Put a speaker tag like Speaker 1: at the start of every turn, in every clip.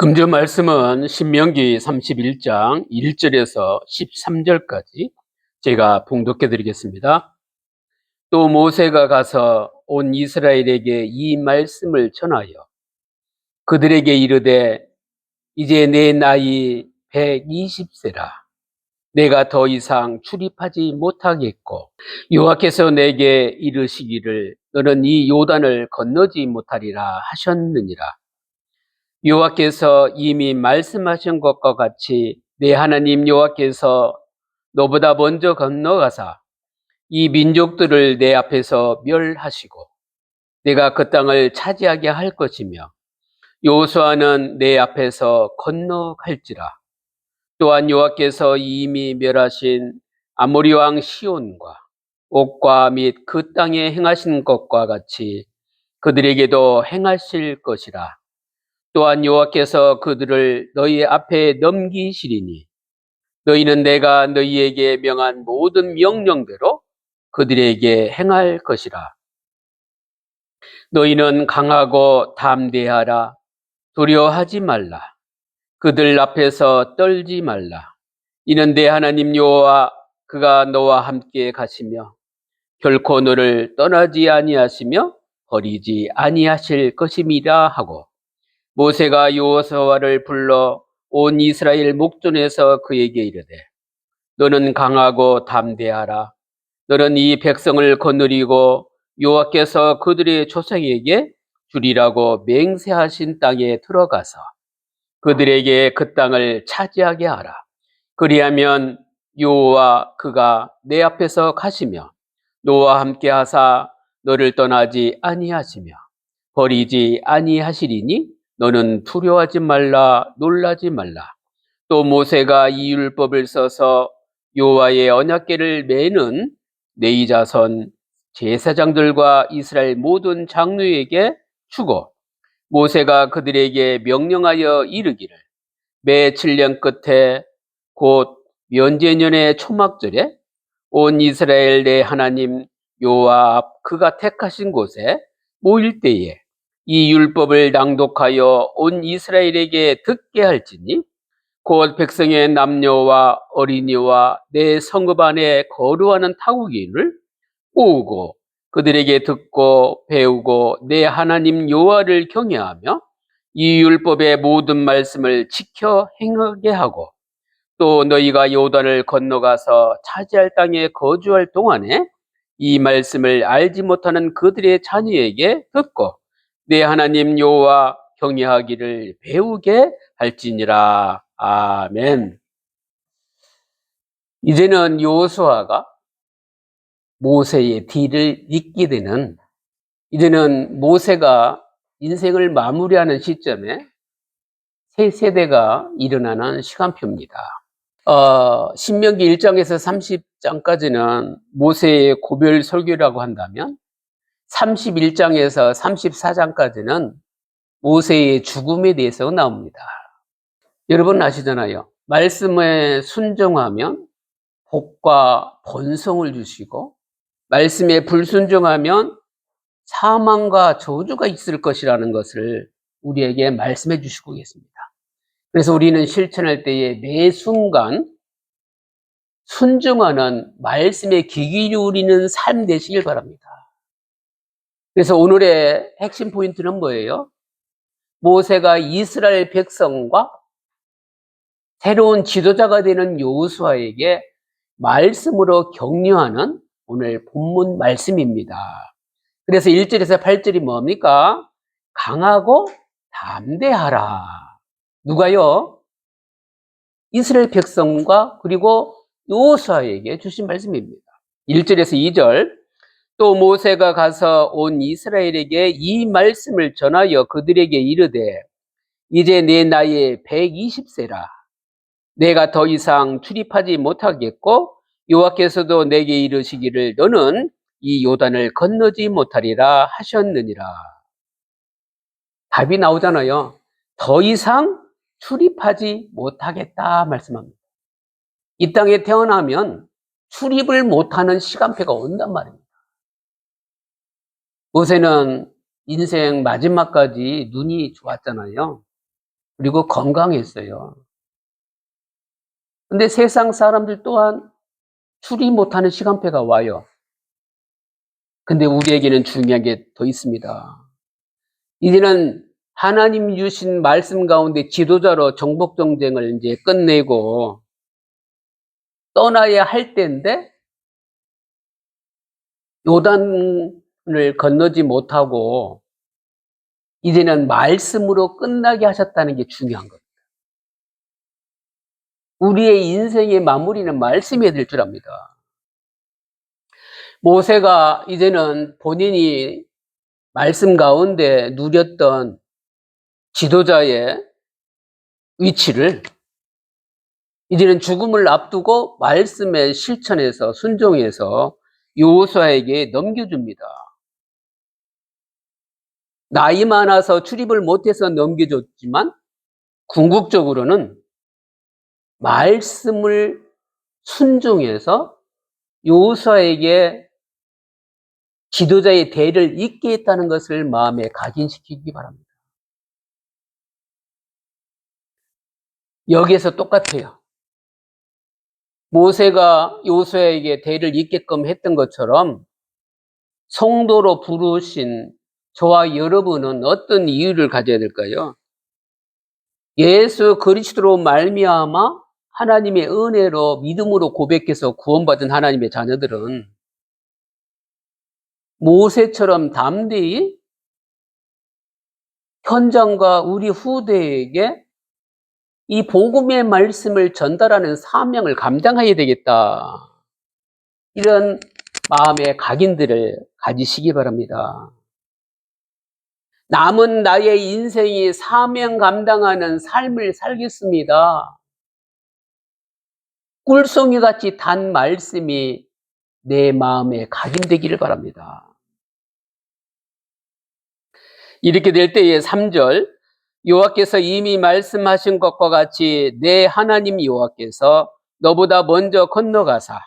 Speaker 1: 금주 말씀은 신명기 31장 1절에서 13절까지 제가 봉독해 드리겠습니다. 또 모세가 가서 온 이스라엘에게 이 말씀을 전하여 그들에게 이르되 이제 내 나이 120세라. 내가 더 이상 출입하지 못하겠고 여호와께서 내게 이르시기를 너는 이 요단을 건너지 못하리라 하셨느니라. 여호와께서 이미 말씀하신 것과 같이 내 하나님 여호와께서 너보다 먼저 건너가사 이 민족들을 내 앞에서 멸하시고 내가 그 땅을 차지하게 할 것이며 여호수아는 내 앞에서 건너갈지라. 또한 여호와께서 이미 멸하신 아모리 왕 시온과 옥과 및 그 땅에 행하신 것과 같이 그들에게도 행하실 것이라. 또한 여호와께서 그들을 너희 앞에 넘기시리니 너희는 내가 너희에게 명한 모든 명령대로 그들에게 행할 것이라. 너희는 강하고 담대하라. 두려워하지 말라. 그들 앞에서 떨지 말라. 이는 내 하나님 여호와 그가 너와 함께 가시며 결코 너를 떠나지 아니하시며 버리지 아니하실 것임이라 하고, 모세가 여호수아를 불러 온 이스라엘 목전에서 그에게 이르되 너는 강하고 담대하라. 너는 이 백성을 거느리고 여호와께서 그들의 조상에게 주리라고 맹세하신 땅에 들어가서 그들에게 그 땅을 차지하게 하라. 그리하면 여호와 그가 내 앞에서 가시며 너와 함께 하사 너를 떠나지 아니하시며 버리지 아니하시리니 너는 두려워하지 말라. 놀라지 말라. 또 모세가 이 율법을 써서 여호와의 언약궤를 매는 네 자손 제사장들과 이스라엘 모든 장로에게 주고, 모세가 그들에게 명령하여 이르기를 매 7년 끝에 곧 면제년의 초막절에 온 이스라엘 내 하나님 여호와 앞 그가 택하신 곳에 모일 때에 이 율법을 낭독하여 온 이스라엘에게 듣게 할지니 곧 백성의 남녀와 어린이와 내 성읍 안에 거류하는 타국인을 모으고 그들에게 듣고 배우고 내 하나님 여호와를 경외하며 이 율법의 모든 말씀을 지켜 행하게 하고, 또 너희가 요단을 건너가서 차지할 땅에 거주할 동안에 이 말씀을 알지 못하는 그들의 자녀에게 듣고 내 하나님 여호와 경외하기를 배우게 할지니라. 아멘. 이제는 여호수아가 모세의 뒤를 잇게 되는, 이제는 모세가 인생을 마무리하는 시점에 새 세대가 일어나는 시간표입니다. 신명기 1장에서 30장까지는 모세의 고별 설교라고 한다면 31장에서 34장까지는 모세의 죽음에 대해서 나옵니다. 여러분 아시잖아요. 말씀에 순종하면 복과 번성을 주시고 말씀에 불순종하면 사망과 저주가 있을 것이라는 것을 우리에게 말씀해 주시고 계십니다. 그래서 우리는 실천할 때에 매 순간 순종하는 말씀에 귀 기울이는 삶 되시길 바랍니다. 그래서 오늘의 핵심 포인트는 뭐예요? 모세가 이스라엘 백성과 새로운 지도자가 되는 여호수아에게 말씀으로 격려하는 오늘 본문 말씀입니다. 그래서 1절에서 8절이 뭡니까? 강하고 담대하라. 누가요? 이스라엘 백성과 그리고 여호수아에게 주신 말씀입니다. 1절에서 2절, 또 모세가 가서 온 이스라엘에게 이 말씀을 전하여 그들에게 이르되 이제 내 나이 120세라. 내가 더 이상 출입하지 못하겠고 여호와께서도 내게 이르시기를 너는 이 요단을 건너지 못하리라 하셨느니라. 답이 나오잖아요. 더 이상 출입하지 못하겠다 말씀합니다. 이 땅에 태어나면 출입을 못하는 시간표가 온단 말입니다. 모세는 인생 마지막까지 눈이 좋았잖아요. 그리고 건강했어요. 근데 세상 사람들 또한 추리 못하는 시간표가 와요. 근데 우리에게는 중요한 게 더 있습니다. 이제는 하나님 주신 말씀 가운데 지도자로 정복 전쟁을 이제 끝내고 떠나야 할 때인데 요단을 건너지 못하고 이제는 말씀으로 끝나게 하셨다는 게 중요한 겁니다. 우리의 인생의 마무리는 말씀이 될 줄 압니다. 모세가 이제는 본인이 말씀 가운데 누렸던 지도자의 위치를 이제는 죽음을 앞두고 말씀의 실천에서 순종해서 여호수아에게 넘겨줍니다. 나이 많아서 출입을 못해서 넘겨줬지만 궁극적으로는 말씀을 순종해서 여호수아에게 지도자의 대를 잇게 했다는 것을 마음에 각인시키기 바랍니다. 여기에서 똑같아요. 모세가 여호수아에게 대를 잇게끔 했던 것처럼 성도로 부르신 저와 여러분은 어떤 이유를 가져야 될까요? 예수 그리스도로 말미암아 하나님의 은혜로 믿음으로 고백해서 구원받은 하나님의 자녀들은 모세처럼 담대히 현장과 우리 후대에게 이 복음의 말씀을 전달하는 사명을 감당해야 되겠다. 이런 마음의 각인들을 가지시기 바랍니다. 남은 나의 인생이 사명 감당하는 삶을 살겠습니다. 꿀송이같이 단 말씀이 내 마음에 각인되기를 바랍니다. 이렇게 될 때에 3절 여호와께서 이미 말씀하신 것과 같이 내 하나님 여호와께서 너보다 먼저 건너가사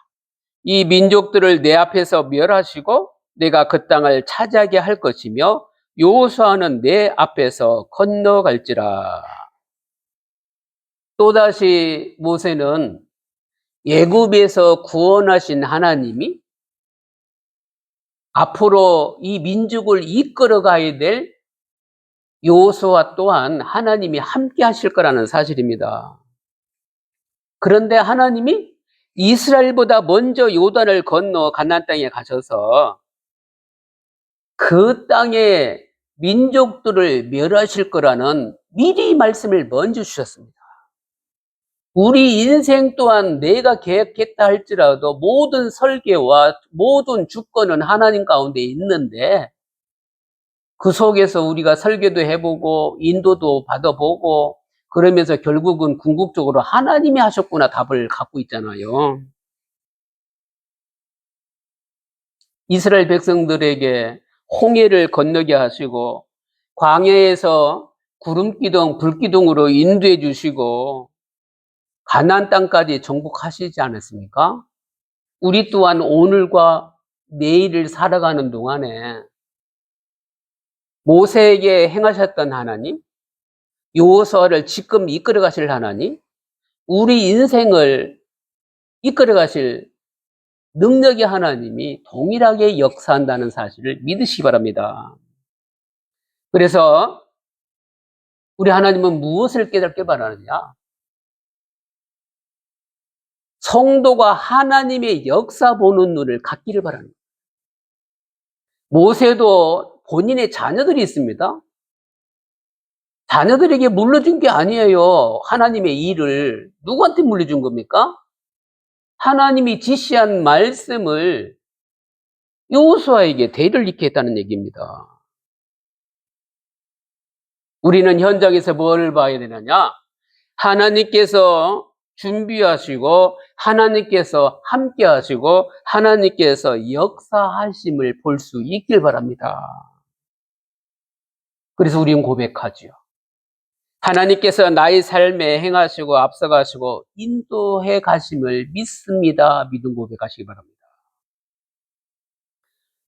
Speaker 1: 이 민족들을 내 앞에서 멸하시고 내가 그 땅을 차지하게 할 것이며 여호수아는 내 앞에서 건너갈지라. 또다시 모세는 애굽에서 구원하신 하나님이 앞으로 이 민족을 이끌어 가야 될 여호수아 또한 하나님이 함께 하실 거라는 사실입니다. 그런데 하나님이 이스라엘보다 먼저 요단을 건너 가나안 땅에 가셔서 그 땅의 민족들을 멸하실 거라는 미리 말씀을 먼저 주셨습니다. 우리 인생 또한 내가 계획했다 할지라도 모든 설계와 모든 주권은 하나님 가운데 있는데 그 속에서 우리가 설계도 해보고 인도도 받아보고 그러면서 결국은 궁극적으로 하나님이 하셨구나 답을 갖고 있잖아요. 이스라엘 백성들에게 홍해를 건너게 하시고 광야에서 구름기둥, 불기둥으로 인도해 주시고 가나안 땅까지 정복하시지 않았습니까? 우리 또한 오늘과 내일을 살아가는 동안에 모세에게 행하셨던 하나님, 여호수아를 지금 이끌어 가실 하나님, 우리 인생을 이끌어 가실 능력의 하나님이 동일하게 역사한다는 사실을 믿으시기 바랍니다. 그래서 우리 하나님은 무엇을 깨닫게 바라느냐? 성도가 하나님의 역사 보는 눈을 갖기를 바랍니다. 모세도 본인의 자녀들이 있습니다. 자녀들에게 물려준 게 아니에요. 하나님의 일을 누구한테 물려준 겁니까? 하나님이 지시한 말씀을 여호수아에게 대를 잇게 했다는 얘기입니다. 우리는 현장에서 뭘 봐야 되느냐? 하나님께서 준비하시고 하나님께서 함께 하시고 하나님께서 역사하심을 볼 수 있길 바랍니다. 그래서 우리는 고백하지요. 하나님께서 나의 삶에 행하시고 앞서가시고 인도해 가심을 믿습니다. 믿음 고백하시기 바랍니다.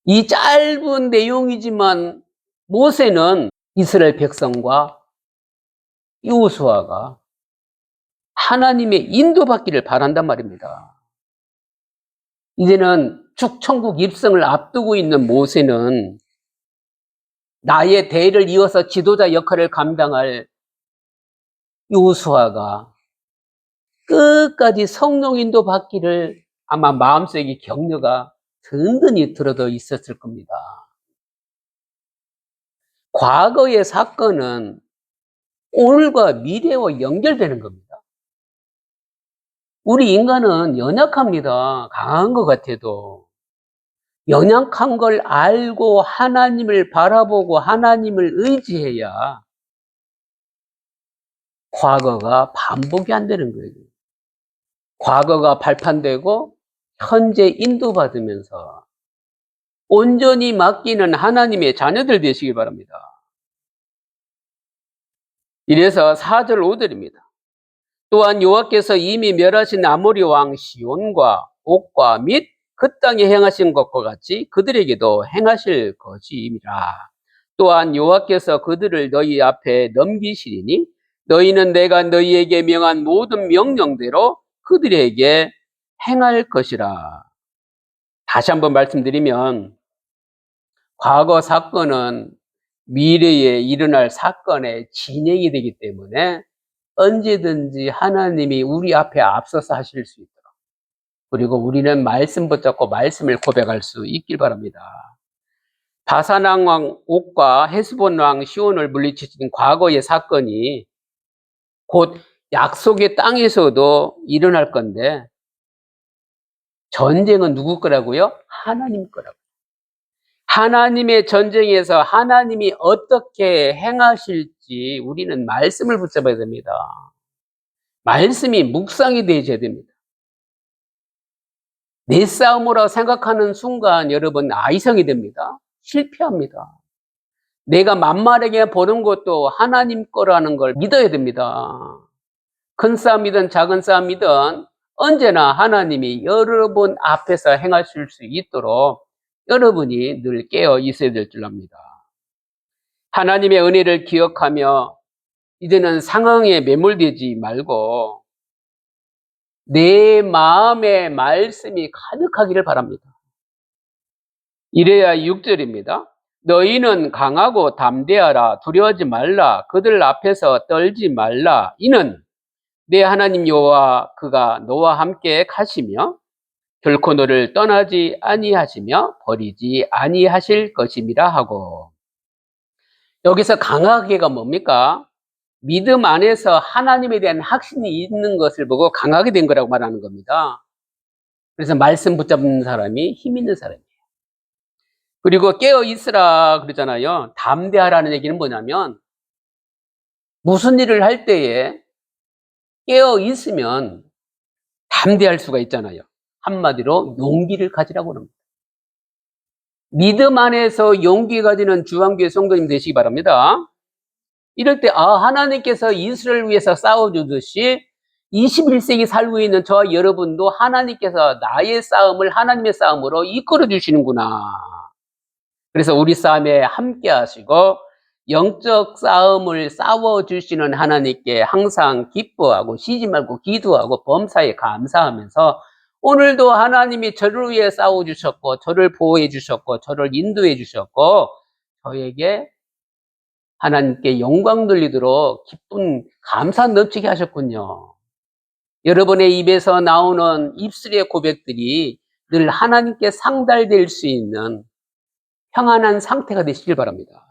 Speaker 1: 이 짧은 내용이지만 모세는 이스라엘 백성과 여호수아가 하나님의 인도받기를 바란단 말입니다. 이제는 축천국 입성을 앞두고 있는 모세는 나의 대를 이어서 지도자 역할을 감당할 여호수아가 끝까지 성령 인도받기를 아마 마음속에 격려가 든든히 들어져 있었을 겁니다. 과거의 사건은 오늘과 미래와 연결되는 겁니다. 우리 인간은 연약합니다. 강한 것 같아도. 연약한 걸 알고 하나님을 바라보고 하나님을 의지해야 과거가 반복이 안 되는 거예요. 과거가 발판되고 현재 인도받으면서 온전히 맡기는 하나님의 자녀들 되시길 바랍니다. 이래서 4절 5절입니다. 또한 여호와께서 이미 멸하신 아모리 왕 시온과 옥과 및 그 땅에 행하신 것과 같이 그들에게도 행하실 것이니라. 또한 여호와께서 그들을 너희 앞에 넘기시리니 너희는 내가 너희에게 명한 모든 명령대로 그들에게 행할 것이라. 다시 한번 말씀드리면 과거 사건은 미래에 일어날 사건의 진행이 되기 때문에 언제든지 하나님이 우리 앞에 앞서서 하실 수 있도록, 그리고 우리는 말씀 붙잡고 말씀을 고백할 수 있길 바랍니다. 바산 왕 옥과 헤스본 왕 시온을 물리치신 과거의 사건이 곧 약속의 땅에서도 일어날 건데, 전쟁은 누구 거라고요? 하나님 거라고. 하나님의 전쟁에서 하나님이 어떻게 행하실지 우리는 말씀을 붙잡아야 됩니다. 말씀이 묵상이 되어야 됩니다. 내 싸움으로 생각하는 순간 여러분 아이성이 됩니다. 실패합니다. 내가 만만하게 보는 것도 하나님 거라는 걸 믿어야 됩니다. 큰 싸움이든 작은 싸움이든 언제나 하나님이 여러분 앞에서 행하실 수 있도록 여러분이 늘 깨어 있어야 될 줄 압니다. 하나님의 은혜를 기억하며 이제는 상황에 매몰되지 말고 내 마음에 말씀이 가득하기를 바랍니다. 이래야 6절입니다. 너희는 강하고 담대하라. 두려워하지 말라. 그들 앞에서 떨지 말라. 이는 내 하나님 여호와 그가 너와 함께 가시며 결코 너를 떠나지 아니하시며 버리지 아니하실 것임이라 하고. 여기서 강하게가 뭡니까? 믿음 안에서 하나님에 대한 확신이 있는 것을 보고 강하게 된 거라고 말하는 겁니다. 그래서 말씀 붙잡는 사람이 힘 있는 사람이에요. 그리고 깨어 있으라 그러잖아요. 담대하라는 얘기는 뭐냐면 무슨 일을 할 때에 깨어 있으면 담대할 수가 있잖아요. 한마디로 용기를 가지라고 합니다. 믿음 안에서 용기 가지는 주한교회 성도님 되시기 바랍니다. 이럴 때 하나님께서 이스라엘을 위해서 싸워주듯이 21세기 살고 있는 저와 여러분도 하나님께서 나의 싸움을 하나님의 싸움으로 이끌어 주시는구나. 그래서 우리 싸움에 함께 하시고 영적 싸움을 싸워주시는 하나님께 항상 기뻐하고 쉬지 말고 기도하고 범사에 감사하면서 오늘도 하나님이 저를 위해 싸워주셨고 저를 보호해 주셨고 저를 인도해 주셨고 저에게 하나님께 영광 돌리도록 기쁜 감사 넘치게 하셨군요. 여러분의 입에서 나오는 입술의 고백들이 늘 하나님께 상달될 수 있는 평안한 상태가 되시길 바랍니다.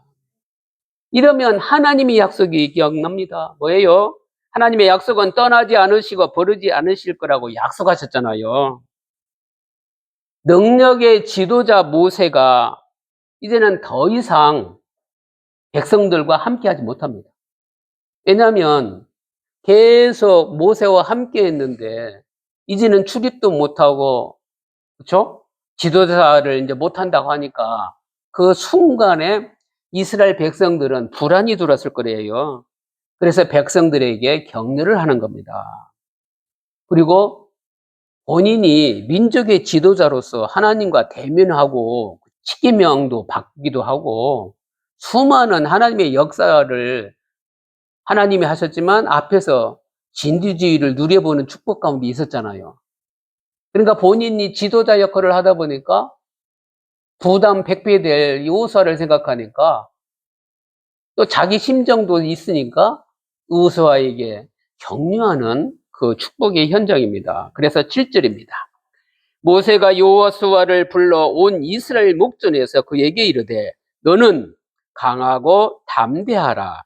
Speaker 1: 이러면 하나님의 약속이 기억납니다. 뭐예요? 하나님의 약속은 떠나지 않으시고 버리지 않으실 거라고 약속하셨잖아요. 능력의 지도자 모세가 이제는 더 이상 백성들과 함께하지 못합니다. 왜냐하면 계속 모세와 함께 했는데 이제는 출입도 못하고, 그렇죠? 지도자를 이제 못한다고 하니까 그 순간에 이스라엘 백성들은 불안이 들었을 거예요. 그래서 백성들에게 격려를 하는 겁니다. 그리고 본인이 민족의 지도자로서 하나님과 대면하고 직계명도 받기도 하고 수많은 하나님의 역사를 하나님이 하셨지만 앞에서 진두지휘를 누려보는 축복 가운데 있었잖아요. 그러니까 본인이 지도자 역할을 하다 보니까 부담 100배 될 여호수아를 생각하니까 또 자기 심정도 있으니까 여호수아에게 격려하는 그 축복의 현장입니다. 그래서 7절입니다. 모세가 여호수아를 불러 온 이스라엘 목전에서 그에게 이르되 너는 강하고 담대하라.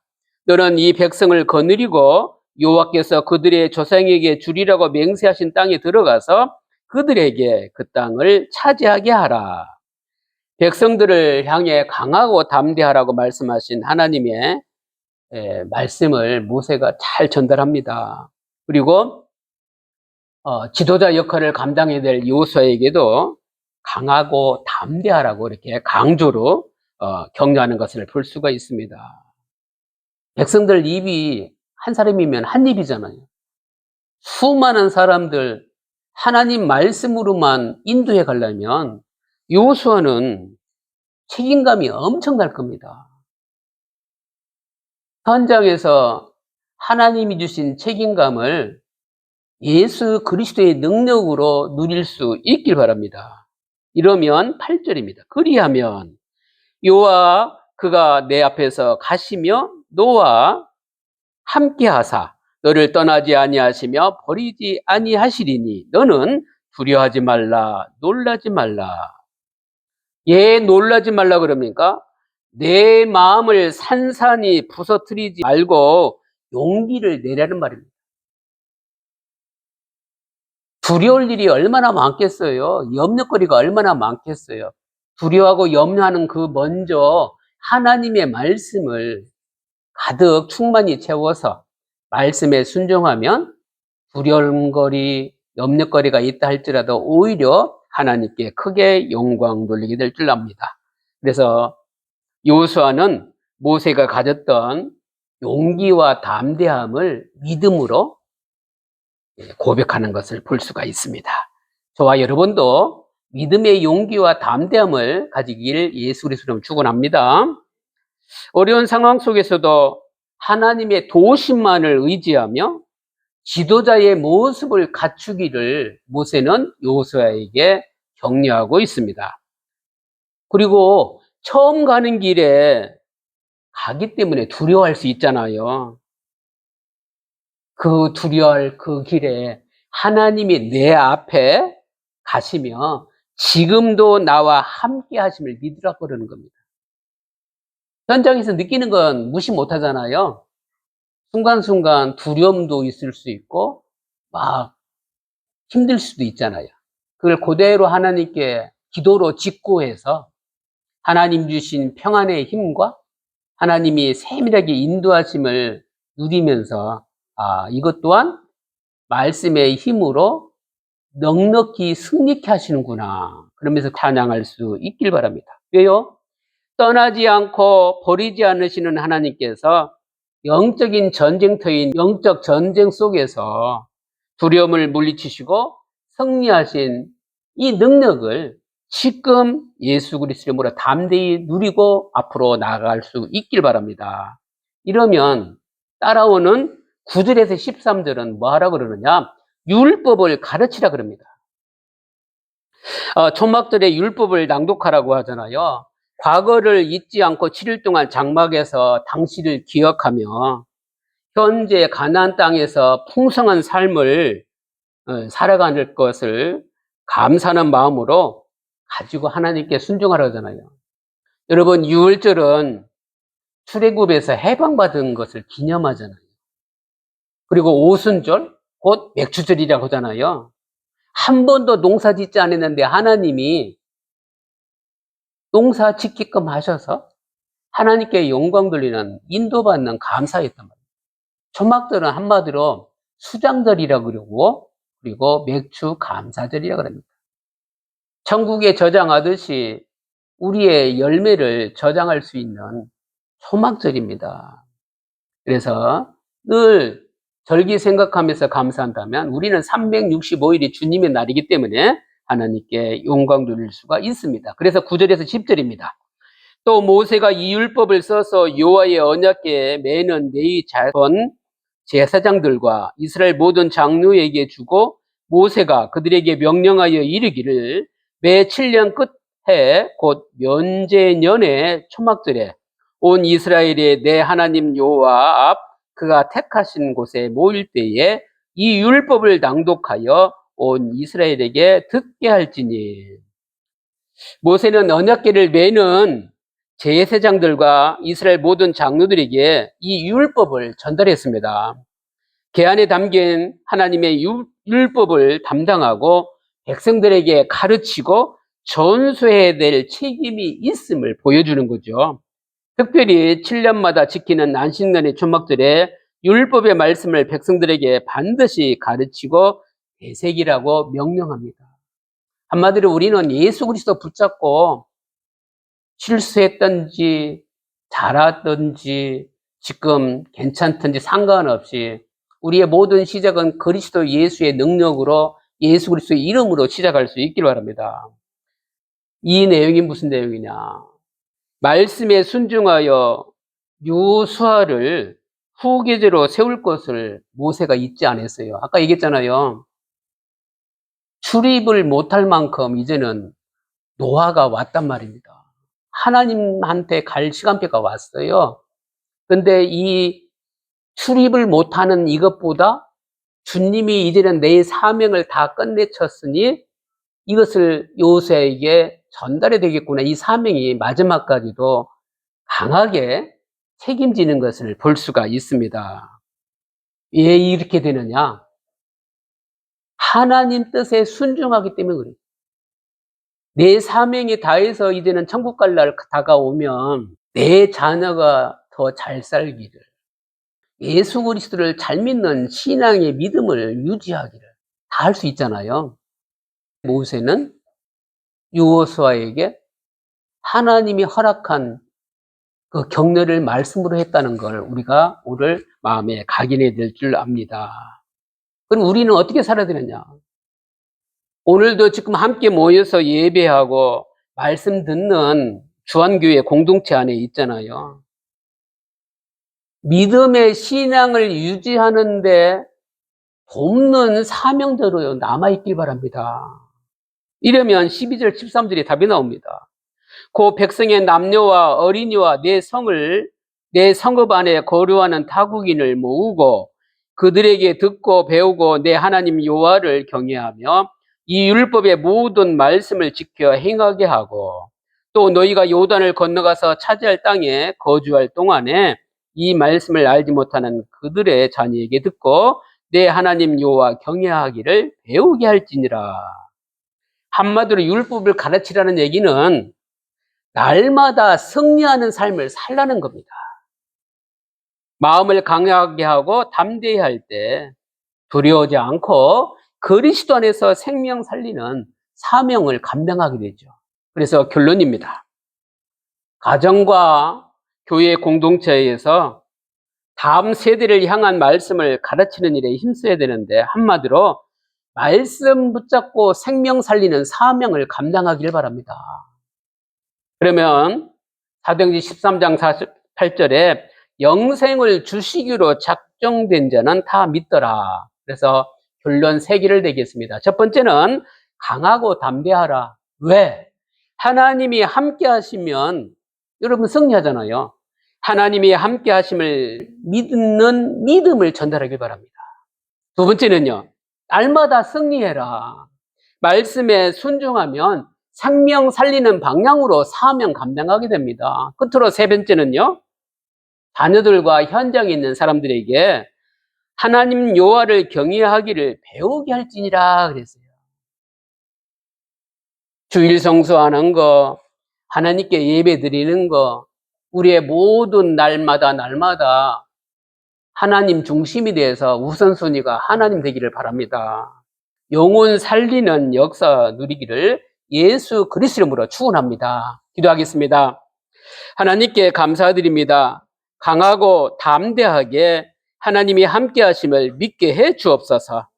Speaker 1: 너는 이 백성을 거느리고 여호와께서 그들의 조상에게 주리라고 맹세하신 땅에 들어가서 그들에게 그 땅을 차지하게 하라. 백성들을 향해 강하고 담대하라고 말씀하신 하나님의 말씀을 모세가 잘 전달합니다. 그리고 지도자 역할을 감당해야 될 여호수아에게도 강하고 담대하라고 이렇게 강조로 격려하는 것을 볼 수가 있습니다. 백성들 입이 한 사람이면 한 입이잖아요. 수많은 사람들 하나님 말씀으로만 인도해 가려면 여호수아는 책임감이 엄청날 겁니다. 현장에서 하나님이 주신 책임감을 예수 그리스도의 능력으로 누릴 수 있길 바랍니다. 이러면 8절입니다. 그리하면 여호와 그가 내 앞에서 가시며 너와 함께 하사 너를 떠나지 아니하시며 버리지 아니하시리니 너는 두려워하지 말라 놀라지 말라. 예, 놀라지 말라 그럽니까? 내 마음을 산산히 부서뜨리지 말고 용기를 내라는 말입니다. 두려울 일이 얼마나 많겠어요. 염려거리가 얼마나 많겠어요. 두려워하고 염려하는 그 먼저 하나님의 말씀을 가득 충만히 채워서 말씀에 순종하면 두려움거리, 염려거리가 있다 할지라도 오히려 하나님께 크게 영광 돌리게 될 줄 압니다. 그래서 여호수아는 모세가 가졌던 용기와 담대함을 믿음으로 고백하는 것을 볼 수가 있습니다. 저와 여러분도 믿음의 용기와 담대함을 가지길 예수 그리스도로 축원합니다. 어려운 상황 속에서도 하나님의 도우심만을 의지하며 지도자의 모습을 갖추기를 모세는 여호수아에게 격려하고 있습니다. 그리고 처음 가는 길에 가기 때문에 두려워할 수 있잖아요. 그 두려워할 그 길에 하나님이 내 앞에 가시며 지금도 나와 함께 하심을 믿으라 그러는 겁니다. 현장에서 느끼는 건 무시 못 하잖아요. 순간순간 두려움도 있을 수 있고 막 힘들 수도 있잖아요. 그걸 그대로 하나님께 기도로 직고해서 하나님 주신 평안의 힘과 하나님이 세밀하게 인도하심을 누리면서 이것 또한 말씀의 힘으로 넉넉히 승리케 하시는구나. 그러면서 찬양할 수 있길 바랍니다. 왜요? 떠나지 않고 버리지 않으시는 하나님께서 영적인 전쟁터인 영적 전쟁 속에서 두려움을 물리치시고 승리하신 이 능력을 지금 예수 그리스도의 이름으로 담대히 누리고 앞으로 나아갈 수 있길 바랍니다. 이러면 따라오는 9절에서 13절은 뭐 하라 그러느냐? 율법을 가르치라 그럽니다. 초막절에 율법을 낭독하라고 하잖아요. 과거를 잊지 않고 7일 동안 장막에서 당시를 기억하며 현재 가나안 땅에서 풍성한 삶을 살아가는 것을 감사하는 마음으로 가지고 하나님께 순종하라 하잖아요. 여러분, 유월절은 출애굽에서 해방받은 것을 기념하잖아요. 그리고 오순절, 곧 맥주절이라고 하잖아요. 한 번도 농사 짓지 않았는데 하나님이 농사 짓게끔 하셔서 하나님께 영광 돌리는 인도받는 감사였단 말이에요. 초막절은 한마디로 수장절이라고 그러고 그리고 맥주 감사절이라고 합니다. 천국에 저장하듯이 우리의 열매를 저장할 수 있는 초막절입니다. 그래서 늘 절기 생각하면서 감사한다면 우리는 365일이 주님의 날이기 때문에 하나님께 영광 돌릴 수가 있습니다. 그래서 9절에서 10절입니다. 또 모세가 이 율법을 써서 여호와의 언약궤에 매는 레위 자손 제사장들과 이스라엘 모든 장로에게 주고 모세가 그들에게 명령하여 이르기를 매 7년 끝에 곧 면제년의 초막절에 온 이스라엘이 내 하나님 여호와 앞 그가 택하신 곳에 모일 때에 이 율법을 낭독하여 온 이스라엘에게 듣게 할지니. 모세는 언약궤를 매는 제사장들과 이스라엘 모든 장로들에게 이 율법을 전달했습니다. 궤 안에 담긴 하나님의 율법을 담당하고 백성들에게 가르치고 전수해야 될 책임이 있음을 보여주는 거죠. 특별히 7년마다 지키는 안식년의 초막절에 율법의 말씀을 백성들에게 반드시 가르치고 되새기라고 명령합니다. 한마디로 우리는 예수 그리스도 붙잡고 실수했든지 잘하든지 지금 괜찮든지 상관없이 우리의 모든 시작은 그리스도 예수의 능력으로 예수 그리스도의 이름으로 시작할 수 있기를 바랍니다. 이 내용이 무슨 내용이냐? 말씀에 순종하여 요수아를 후계자로 세울 것을 모세가 잊지 않았어요. 아까 얘기했잖아요. 출입을 못할 만큼 이제는 노아가 왔단 말입니다. 하나님한테 갈 시간표가 왔어요. 근데 이 출입을 못하는 이것보다 주님이 이제는 내 사명을 다 끝내쳤으니 이것을 요새에게 전달해야 되겠구나. 이 사명이 마지막까지도 강하게 책임지는 것을 볼 수가 있습니다. 왜 이렇게 되느냐? 하나님 뜻에 순종하기 때문에 그래요. 내 사명이 다해서 이제는 천국 갈 날 다가오면 내 자녀가 더 잘 살기를, 예수 그리스도를 잘 믿는 신앙의 믿음을 유지하기를 다 할 수 있잖아요. 모세는 여호수아에게 하나님이 허락한 그 격려를 말씀으로 했다는 걸 우리가 오늘 마음에 각인해야 될 줄 압니다. 그럼 우리는 어떻게 살아야 되느냐? 오늘도 지금 함께 모여서 예배하고 말씀 듣는 주안교회 공동체 안에 있잖아요. 믿음의 신앙을 유지하는데 돕는 사명대로 남아있길 바랍니다. 이러면 12절 13절에 답이 나옵니다. 그 백성의 남녀와 어린이와 내 성읍 안에 거류하는 타국인을 모으고 그들에게 듣고 배우고 내 하나님 여호와를 경외하며 이 율법의 모든 말씀을 지켜 행하게 하고 또 너희가 요단을 건너가서 차지할 땅에 거주할 동안에 이 말씀을 알지 못하는 그들의 자녀에게 듣고 내 하나님 여호와 경외하기를 배우게 할지니라. 한마디로 율법을 가르치라는 얘기는 날마다 승리하는 삶을 살라는 겁니다. 마음을 강하게 하고 담대히 할 때 두려워하지 않고 그리스도 안에서 생명 살리는 사명을 감당하게 되죠. 그래서 결론입니다. 가정과 교회 공동체에서 다음 세대를 향한 말씀을 가르치는 일에 힘써야 되는데 한마디로 말씀 붙잡고 생명 살리는 사명을 감당하길 바랍니다. 그러면 사도행전 13장 48절에 영생을 주시기로 작정된 자는 다 믿더라. 그래서 결론 3개를 내겠습니다. 첫 번째는 강하고 담대하라. 왜? 하나님이 함께 하시면 여러분 승리하잖아요. 하나님이 함께 하심을 믿는 믿음을 전달하길 바랍니다. 두 번째는요. 날마다 승리해라. 말씀에 순종하면 생명 살리는 방향으로 사명 감당하게 됩니다. 끝으로 3번째는요. 자녀들과 현장에 있는 사람들에게 하나님 여호와를 경외하기를 배우게 할지니라 그랬어요. 주일 성수하는 거, 하나님께 예배 드리는 거, 우리의 모든 날마다 하나님 중심이 돼서 우선순위가 하나님 되기를 바랍니다. 영혼 살리는 역사 누리기를 예수 그리스도 이름으로 축원합니다. 기도하겠습니다. 하나님께 감사드립니다. 강하고 담대하게 하나님이 함께 하심을 믿게 해 주옵소서.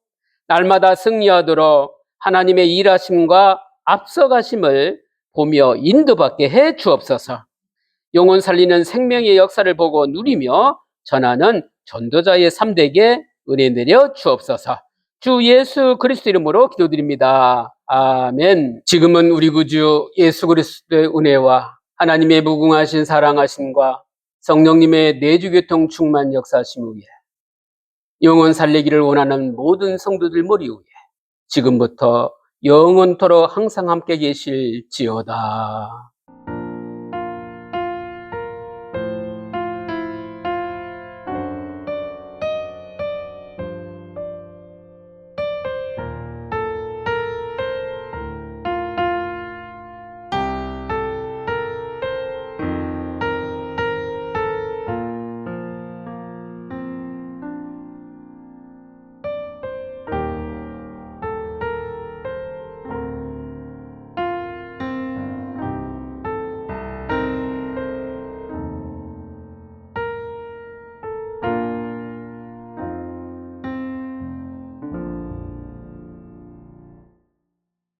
Speaker 1: 날마다 승리하도록 하나님의 일하심과 앞서가심을 보며 인도받게 해 주옵소서. 영혼 살리는 생명의 역사를 보고 누리며 전하는 전도자의 삶되게 은혜 내려 주옵소서. 주 예수 그리스도 이름으로 기도드립니다. 아멘. 지금은 우리 구주 예수 그리스도의 은혜와 하나님의 무궁하신 사랑하심과 성령님의 내주교통 충만 역사하심 위에 영혼 살리기를 원하는 모든 성도들 머리 위에 지금부터 영원토록 항상 함께 계실지어다.